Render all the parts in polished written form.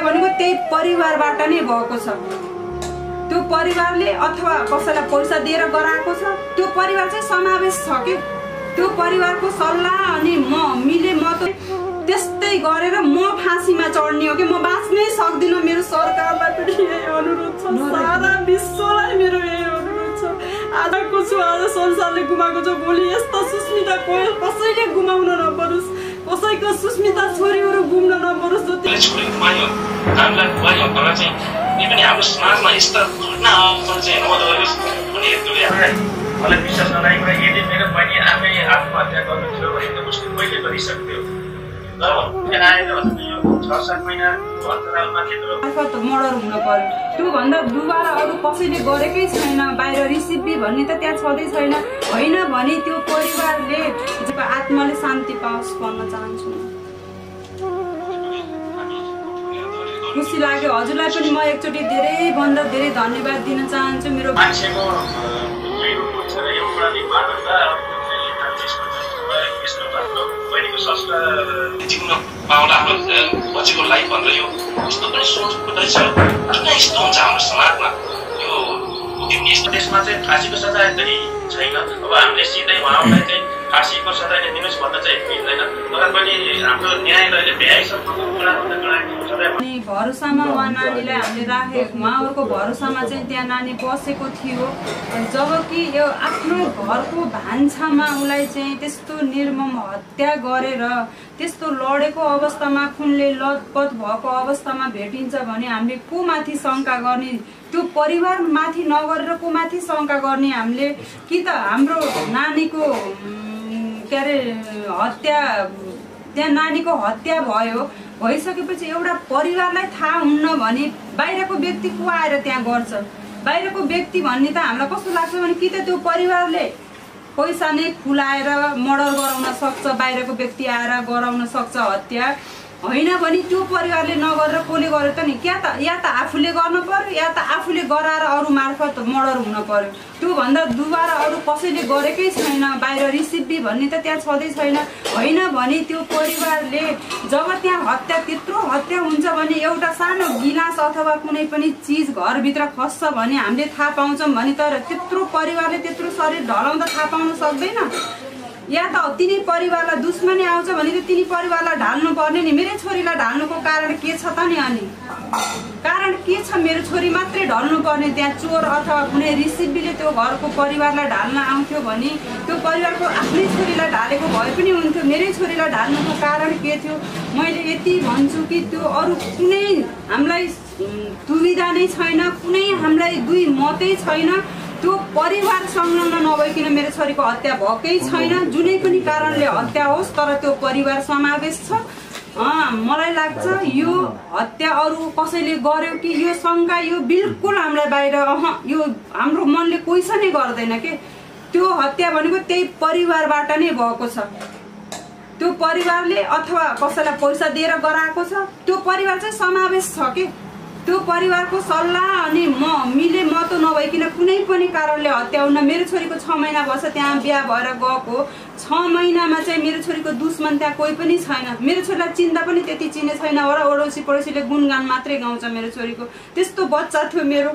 भनेको त्यही परिवारबाट नै भएको छ। त्यो परिवारले अथवा कसैलाई पैसा दिएर गराएको छ, त्यो परिवार चाहिँ समावेश छ के। त्यो परिवारको सल्लाह अनि म त त्यस्तै गरेर म फाँसीमा चढ्ने हो कि म बाँच्नै सक्दिनँ। मेरो सरकारलाई पनि यही अनुरोध छ, सारा विश्वलाई मेरो यही अनुरोध छ। आजको छु, आज संसारले गुमाएको छ, भोलि यस्तो सुस्मिता कसैले गुमाउन नपरोस्, कसैको सुस्मिता छोरीहरू गुम्न नपरोस्। छोरी गुमायो, हामीलाई गुमायो भनेर चाहिँ पनि हाम्रो समाजमा यस्ता घटना चाहिँ नहोस्। उनीहरूले मलाई विश्वास नलागेको यदि मेरो बहिनी आफै आत्महत्या गर्नु थियो भने त उसले पहिले गरिसक्थ्यो। मर्डर हुन पर्यो, त्योभन्दा दुबारा अरू कसैले गरेकै छैन। बाहिर रिसिपी भन्ने त त्यहाँ छँदै छैन। होइन भने त्यो परिवारले आत्माले शान्ति पाओस् भन्न चाहन्छु। खुसी लाग्यो हजुरलाई पनि म एकचोटि धेरैभन्दा धेरै धन्यवाद दिन चाहन्छु। मेरो मान्छेको बहिनीको संस्कार जिउन पाउला हाम्रो बच्चीको लाइफ भनेर यो यस्तो पनि सोच हुँदैछ। किन यस्तो हुन्छ हाम्रो समाजमा? यो यस्तो देशमा चाहिँ फाँसीको सजाय चाहिँ छैन। अब हामीले सिधै उहाँलाई चाहिँ फाँसीको सजाय दिनुहोस् भन्न चाहिँ मिल्दैन। तर पनि हाम्रो न्यायालयले बेआइसम्मको अनि भरोसामा उहाँ नानीलाई हामीले राखेको, उहाँहरूको भरोसामा चाहिँ त्यहाँ नानी बसेको थियो। जबकि यो आफ्नो घरको भान्सामा उसलाई चाहिँ त्यस्तो निर्मम हत्या गरेर त्यस्तो लडेको अवस्थामा, खुनले लतपत भएको अवस्थामा भेटिन्छ भने हामीले को माथि शङ्का गर्ने? त्यो परिवार माथि नगरेर को माथि शङ्का गर्ने हामीले? कि त हाम्रो नानीको के अरे हत्या, त्यहाँ नानीको हत्या भइसकेपछि एउटा परिवारलाई थाहा हुन्न भने बाहिरको व्यक्ति को आएर त्यहाँ गर्छ? बाहिरको व्यक्ति भन्ने त हामीलाई कस्तो लाग्छ भने कि त त्यो परिवारले पैसा नै खुलाएर मर्डर गराउन सक्छ, बाहिरको व्यक्ति आएर गराउन सक्छ हत्या। होइन भने त्यो परिवारले नगरेर कसले गर्यो त नि? या त आफूले गर्नु पर्यो या त आफूले गराएर अरू मार्फत मर्डर हुन पर्यो। त्योभन्दा दुबारा अरू कसैले गरेकै छैन। बाहिर रिसिपी भन्ने त त्यहाँ छँदै छैन। होइन भने त्यो परिवारले जब त्यहाँ त्यत्रो हत्या हुन्छ भने एउटा सानो गिलास अथवा कुनै पनि चिज घरभित्र खस्छ भने हामीले थाहा पाउँछौँ भने, तर त्यत्रो परिवारले त्यत्रो शरीर ढलाउँदा थाहा पाउन सक्दैन। या त तिनी परिवारलाई दुश्मनी आउँछ भने त तिनी परिवारलाई ढाल्नु पर्ने नि। मेरो छोरीलाई ढाल्नुको कारण के छ त नि? अनि कारण के छ? मेरो छोरी मात्रै ढल्नु पर्ने? त्यहाँ चोर अथवा कुनै रिसिपीले त्यो घरको परिवारलाई ढाल्न आउँथ्यो भने त्यो परिवारको आफ्नै छोरीलाई ढालेको भए पनि हुन्थ्यो। मेरै छोरीलाई ढाल्नुको कारण के थियो? मैले यति भन्छु कि त्यो अरू कुनै हामीलाई दुविधा नै छैन, कुनै हामीलाई दुई मतै छैन। त्यो परिवार संलग्न नभइकन मेरो छोरीको हत्या भएकै छैन। जुनै पनि कारणले हत्या होस् तर त्यो परिवार समावेश छ। मलाई लाग्छ यो हत्या अरू कसैले गर्यो कि यो शङ्का, यो बिल्कुल हामीलाई बाहिर यो हाम्रो मनले क्वेसनै गर्दैन के। त्यो हत्या भनेको त्यही परिवारबाट नै भएको छ। त्यो परिवारले अथवा कसैलाई पैसा दिएर गराएको छ, त्यो परिवार चाहिँ समावेश छ के। त्यो परिवारको सल्लाह अनि म त नभइकन कुनै पनि कारणले हत्या हुन। मेरो छोरीको 6 महिना भएछ त्यहाँ बिहा भएर गएको। 6 महिनामा चाहिँ मेरो छोरीको दुश्मन त्यहाँ कोही पनि छैन। मेरो छोरीलाई चिन्दा पनि त्यति चिने छैन। अडोसी पडोसीले गुणगान मात्रै गाउँछ मेरो छोरीको। त्यस्तो बच्चा थियो मेरो।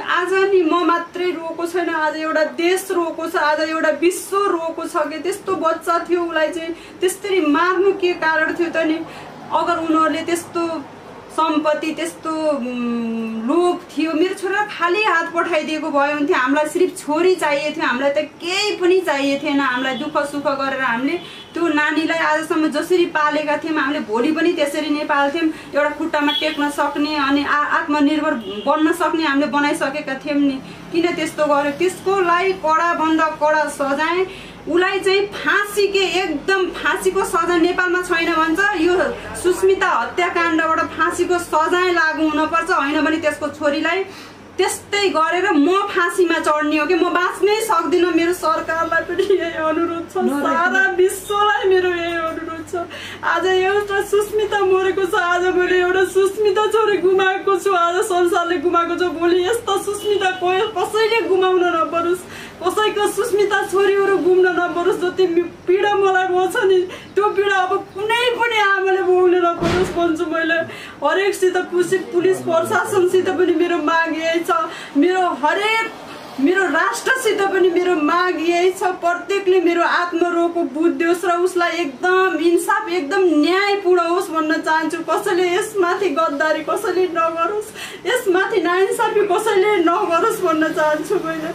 आज नि म मात्रै रोएको छैन, आज एउटा देश रोएको छ, आज एउटा विश्व रोएको छ कि त्यस्तो बच्चा थियो। उसलाई चाहिँ त्यसरी मार्नु के कारण थियो त नि? अगर उनीहरूले त्यस्तो सम्पत्ति, त्यस्तो लोभ थियो, मेरो छोरालाई खाली हात पठाइदिएको भए हुन्थ्यो। हामीलाई सिर्फ छोरी चाहिए थियो, हामीलाई त केही पनि चाहिए थिएन। हामीलाई दुःख सुख गरेर हामीले त्यो नानीलाई आजसम्म जसरी पालेका थियौँ हामीले भोलि पनि त्यसरी नै पाल्थ्यौँ। एउटा खुट्टामा टेक्न सक्ने अनि आत्मनिर्भर बन्न सक्ने हामीले बनाइसकेका थियौँ नि। किन त्यस्तो गर्यो? त्यसको लागि कडाभन्दा कडा सजाय उसलाई चाहिँ फाँसी के एकदम फाँसीको सजाय नेपालमा छैन भन्छ। यो सुस्मिता हत्याकाण्डबाट फाँसीको सजाय लागू हुनुपर्छ। होइन भने त्यसको छोरीलाई त्यस्तै गरेर म फाँसीमा चढ्ने हो कि म बाँच्नै सक्दिनँ। मेरो सरकारलाई पनि यही अनुरोध छ, सारा विश्वलाई मेरो यही अनुरोध छ। आज एउटा सुस्मिता मरेको छ, आज मैले एउटा सुस्मिता छोरी गुमाएको छु, आज संसारले गुमाएको छ, भोलि यस्तो सुस्मिता कसैले गुमाउन नपरोस्, कसैको सुस्मिता छोरीहरू घुम्न नपरोस्। जति पीडा मलाई भएको छ नि त्यो पीडा अब कुनै पनि आमाले भोग्न नपरोस् भन्छु मैले। हरेकसित पुलिस प्रशासनसित पनि मेरो माग यही छ, मेरो राष्ट्रसित पनि मेरो माग यही छ। प्रत्येकले मेरो आत्मरोगको बुझ्योस् र उसलाई एकदम इन्साफ एकदम न्याय पुर्याओस् भन्न चाहन्छु। कसैले यसमाथि गद्दारी कसैले नगरोस्, यसमाथि नाइन्साफी कसैले नगरोस् भन्न चाहन्छु मैले।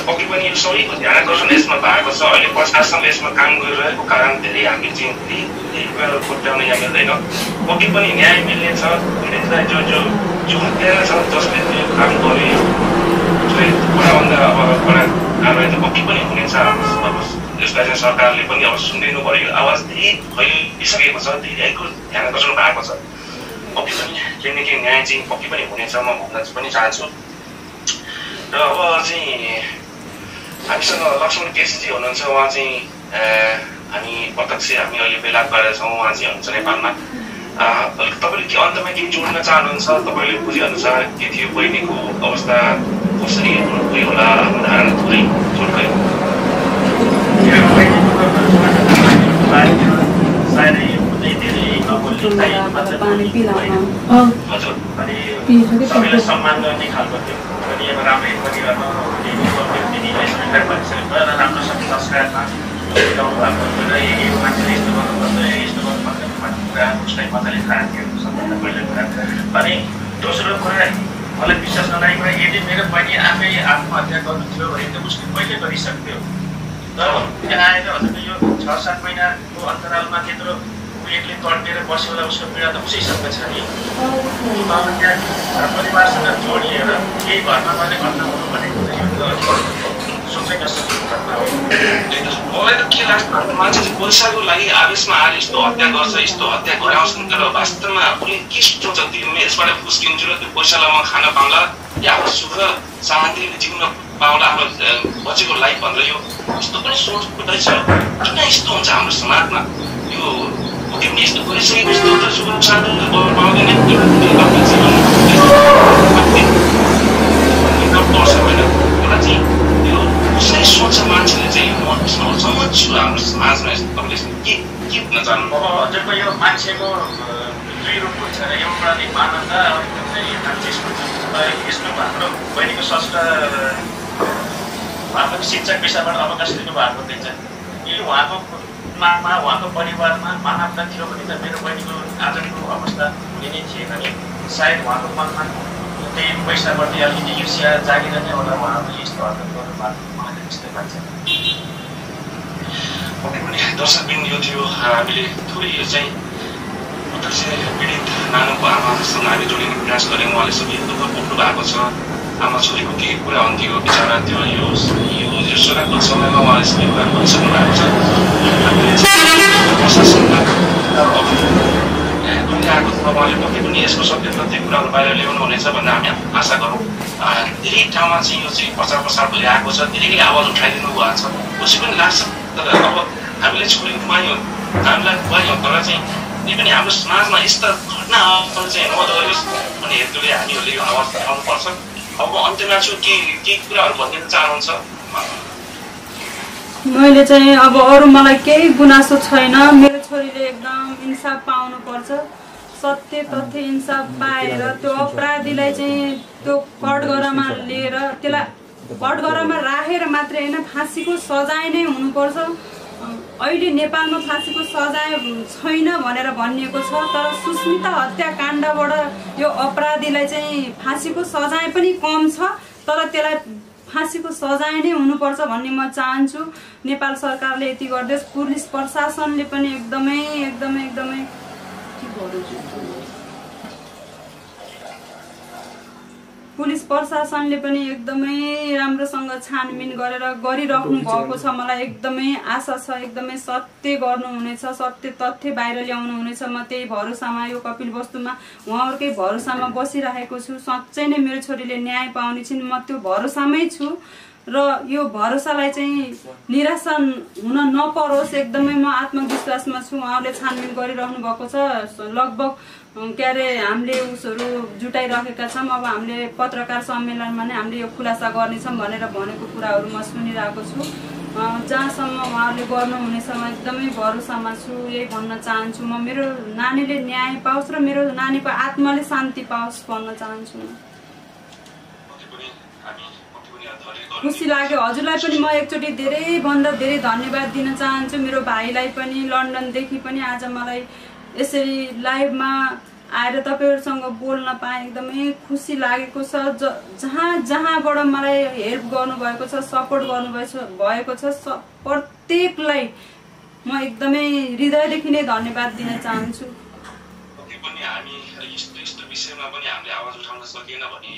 पक्कै पनि यो सबैको ध्यान आकर्षण यसमा भएको छ। अहिले प्रशासनले यसमा काम गरिरहेको कारण धेरै हामी चाहिँ धेरै कुराहरू कोट्याउन यहाँ मिल्दैन। पक्कै पनि न्याय मिल्नेछ। पीडितलाई जो हत्या छ जसले त्यो काम गर्यो पुराभन्दा अब कडा कारवाही त पक्कै पनि हुनेछ। यसलाई चाहिँ सरकारले पनि अब सुनिदिनु भयो। आवाज धेरै फैलिसकेको छ, धेरैको ध्यान आकर्षण भएको छ। पक्कै पनि केही न केही न्याय चाहिँ पक्कै पनि हुनेछ म भन्न पनि चाहन्छु। र अब चाहिँ हामीसँग लक्ष्मण केसीजी हुनुहुन्छ। उहाँ चाहिँ हामी प्रत्यक्ष हामी अहिले भेला गरेर छौँ। उहाँ चाहिँ हुनुहुन्छ नेपालमा। तपाईँले के अन्तमा केही जोड्न चाहनुहुन्छ? तपाईँले बुझेअनुसार के थियो बहिनीको अवस्था, कसरी गयो होला आफ्नो धारणा थोरै जोड्दै। हजुर सबैलाई सम्मान गर्ने खालको थियो। अनि अब राम्रै परिवारमा दिदीलाई स्वीकार गरिसकेको र राम्रोसँग संस्कारमा ल्याउनु भएको यो मान्छेले यस्तो गर्नुपर्छ, यस्तो गर्नुपर्छ कुरा उसलाई मजाले थाहा थियो सबभन्दा पहिलो कुरा। अनि दोस्रो कुरा मलाई विश्वास नलागेको कुरा, यदि मेरो बहिनी आफै आत्महत्या गर्नु थियो भने त उसले पहिले गरिसक्थ्यो। तर त्यहाँ आएर हजुरको यो 6-7 महिनाको अन्तरालमा त्यत्रो एकले तड्केर बस्यो होला, उसको पीडा त उसैसँग छ नि। त्यहाँ परिवारसँग जोडिएर केही घरमा मैले घटना हुनु भनेको सोचै नसकेको घटना हो। मलाई त के लाग्छ मान्छे चाहिँ पैसाको लागि आवेशमा आएर यस्तो हत्या गर्छ, यस्तो हत्या गराउँछन्। तर वास्तवमा उसले के सोच्छ त्यो म यसबाट फुस्किन्छु र त्यो पैसालाई म खान पाउँला या आफ्नो सुख शान्तिले जिउन पाउँला, आफ्नो बचेको लाइफ भनेर यो यस्तो पनि सोच रहेछ। किन यस्तो हुन्छ हाम्रो समाजमा? यो यस्तो गरिसकेको यस्तो त सुख शान्ति पाउँदैन आफ्नो जीवन पर्छ होइन। एउटा चाहिँ यो कसरी सोच्छ मान्छेले चाहिँ म समझ्छु हाम्रो समाजमा तपाईँले के भन्न चाहनु? अब हजुरको यो मान्छेको दुई रूप हुन्छ। एउटा चाहिँ मानवता, अर्को चाहिँ राक्षस हुन्छ। यसमा हाम्रो बहिनीको संस्कार उहाँको शिक्षक पेसाबाट अवकाश दिनुभएको देख्छ। यो उहाँको परिवारमा मानवता थियो भने त मेरो बहिनीको आजको अवस्था हुने नै थिएन नि। सायद उहाँको मनमा त्यही पैसाप्रति अलिकति ईर्ष्या जागेर नै होला उहाँहरूले यस्तो हरकत गर्नु भएको मलाई त्यस्तै लाग्छ। पक्कै पनि दर्शकबिन यो थियो हामीले थोरै यो चाहिँ प्रत्यक्ष पीडित नानुको आमासँग हामी जोडिने प्रयास गऱ्यौँ। उहाँले सबै दुःख भोग्नु भएको छ। आमा छोरीको केही कुरा हुन्थ्यो बिचरा त्यो यो शोकात्मक समयमा उहाँले सबै कुरा गरिसक्नु भएको छ। प्रशासनलाई आएको छ उहाँले पक्कै पनि यसको सत्य तथ्य कुराहरू बाहिर ल्याउनु हुनेछ भन्ने हामी आशा गरौँ। धेरै ठाउँमा चाहिँ यो चाहिँ प्रचार प्रसार भइरहेको छ, धेरैले आवाज उठाइदिनु भएको छ, खुसी पनि लाग्छ। तर अब हामीले छोरी गुमायौँ, हामीलाई गुमायौँ, तर चाहिँ कुनै पनि हाम्रो समाजमा यस्ता घटनाहरू चाहिँ नहोस् भन्ने हेतुले हामीहरूले यो आवाज उठाउनुपर्छ। अब अन्त्यमा छु के कुराहरू भनिदिन चाहनुहुन्छ? मैले चाहिँ अब अरू मलाई केही गुनासो छैन। मेरो छोरीले एकदम इन्साफ पाउनुपर्छ। सत्य तथ्य इन्साफ पाएर त्यो अपराधीलाई चाहिँ त्यो कठघरामा लिएर त्यसलाई कठघरामा राखेर मात्रै होइन, फाँसीको सजाय नै हुनुपर्छ। अहिले नेपालमा फाँसीको सजाय छैन भनेर भनिएको छ, तर सुस्मिता हत्याकाण्डबाट यो अपराधीलाई चाहिँ फाँसीको सजाय पनि कम छ, तर त्यसलाई फाँसीको सजाय नै हुनुपर्छ भन्ने म चाहन्छु। नेपाल सरकारले यति गर्दैछ, पुलिस प्रशासनले पनि एकदमै एकदमै एकदमै पुलिस प्रशासनले पनि एकदमै राम्रोसँग छानबिन गरेर गरिराख्नु भएको छ। मलाई एकदमै आशा छ, एकदमै सत्य गर्नुहुनेछ, सत्य तथ्य बाहिर ल्याउनु हुनेछ। म त्यही भरोसामा यो कपिलवस्तुमा उहाँहरूकै भरोसामा बसिरहेको छु। साँच्चै नै मेरो छोरीले न्याय पाउने छिन्, म त्यो भरोसामै छु। र यो भरोसालाई चाहिँ निराशा हुन नपरोस् एकदमै म आत्मविश्वासमा छु। उहाँले छानबिन गरिरहनु भएको छ। लगभग के अरे हामीले उसहरू जुटाइराखेका छौँ। अब हामीले पत्रकार सम्मेलनमा नै हामीले यो खुलासा गर्नेछौँ भनेर भनेको कुराहरू म सुनिरहेको छु। जहाँसम्म उहाँहरूले गर्नुहुनेछ म एकदमै भरोसामा छु। यही भन्न चाहन्छु म, मेरो नानीले न्याय पाओस् र मेरो नानीको आत्माले शान्ति पाओस् भन्न चाहन्छु। खुसी लाग्यो। हजुरलाई पनि म एकचोटि धेरैभन्दा धेरै धन्यवाद दिन चाहन्छु। मेरो भाइलाई पनि लन्डनदेखि पनि आज मलाई यसरी लाइभमा आएर तपाईँहरूसँग बोल्न पाएँ एकदमै खुसी लागेको छ। जहाँबाट मलाई हेल्प गर्नुभएको छ, सपोर्ट गर्नुभएको छ, प्रत्येकलाई म एकदमै हृदयदेखि नै धन्यवाद दिन चाहन्छु। हामी यस्तो विषयमा पनि हामीले आवाज उठाउन सकिएन भने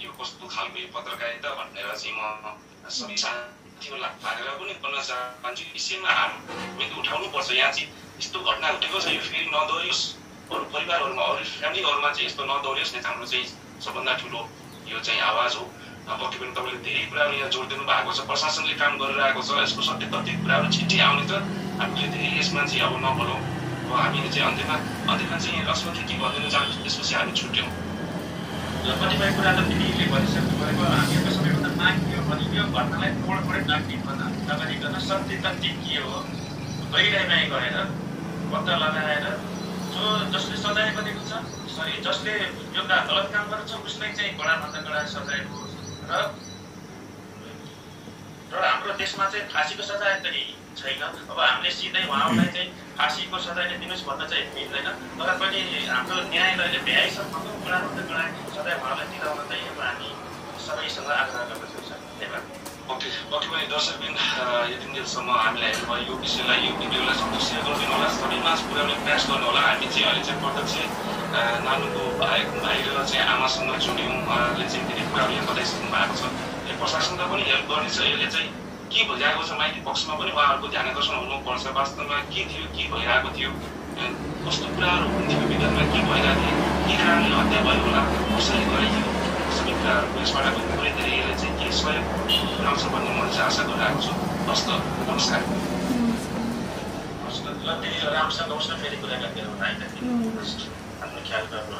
यो कस्तो खालको पत्रकारिता भनेर चाहिँ म सबै साथीहरूलाई भनेर पनि भन्न चाहन्छु। विषयमा हामीले उठाउनु पर्छ। यहाँ चाहिँ यस्तो घटना घटेको छ, यो फेरि नदोहोरियोस्। अरू परिवारहरूमा, अरू फ्यामिलीहरूमा चाहिँ यस्तो नदोहोरियोस् नै हाम्रो चाहिँ सबभन्दा ठुलो यो चाहिँ आवाज हो। पक्कै पनि तपाईँले धेरै कुराहरू यहाँ जोड दिनु भएको छ। प्रशासनले काम गरिरहेको छ। यसको सत्य तथ्य कुराहरू छिट्टै आउने छ। हामीले धेरै यसमा चाहिँ अब नबोलौँ। अब हामीले चाहिँ अन्त्यमा चाहिँ रसमा के भनिदिनु चाहन्छौँ, त्यसपछि हामी छुट्यौँ। कतिपय कुरा त दिदीले भनिसक्नु भएको। हामीहरूको सबैभन्दा माग के हो भने यो घटनालाई तोडफोड नगरिकन सत्य तथ्य के हो गहिराइमाई गरेर पत्ता लगाएर जसले सजाय बनेको छ, जसले यो गलत काम गरेको छ उसलाई चाहिँ कडाभन्दा कडा सजाय होस्। र हाम्रो देशमा चाहिँ फाँसीको सजाय त छैन। अब हामीले सिधै उहाँलाई चाहिँ फाँसीको सजाय नै दिनुहोस् भन्न चाहिँ मिल्दैन। तर पनि हाम्रो न्यायालयले भ्याइसम्मको कडाभन्दा कडा सजाय उहाँलाई दिलाउन चाहिँ अब हामी सबैसँग आग्रह गर्दछौँ सर। धन्यवाद। पक्कै पनि दर्शकबिन यति बेलसम्म हामीलाई हेर्नुभयो। यो विषयलाई, यो भिडियोलाई सबैले सेयर गरिदिनु होला, सबैमा पुर्याउने प्रयास गर्नु होला। हामी चाहिँ अहिले चाहिँ प्रत्यक्ष नानुको भाइ र चाहिँ आमासँग जोड्यौँ। उहाँहरूले चाहिँ धेरै कुराहरू यहाँ बताइसक्नु भएको छ। यो प्रशासनलाई पनि हेल्प गर्नेछ। यसले चाहिँ के भइरहेको छ माइती पक्षमा पनि उहाँहरूको ध्यान आकर्षण हुनुपर्छ। वास्तवमा के थियो, के भइरहेको थियो, कस्तो कुराहरू हुन्थ्यो विगतमा, के भइरहेको थियो, के कारणले हत्या भयो होला, कसरी गरियो, सबै कुराहरूको यसबाट पनि पुरै धेरै यसले चाहिँ के सहयोग पुऱ्याउँछ भन्ने मैले चाहिँ आशा गरिरहेको छु। हस् त, नमस्कार। हस् त, ल दिदी राम्रोसँग होस् न, फेरि कुरा गर्दै रहौँ है त। आफ्नो ख्याल गर्नु।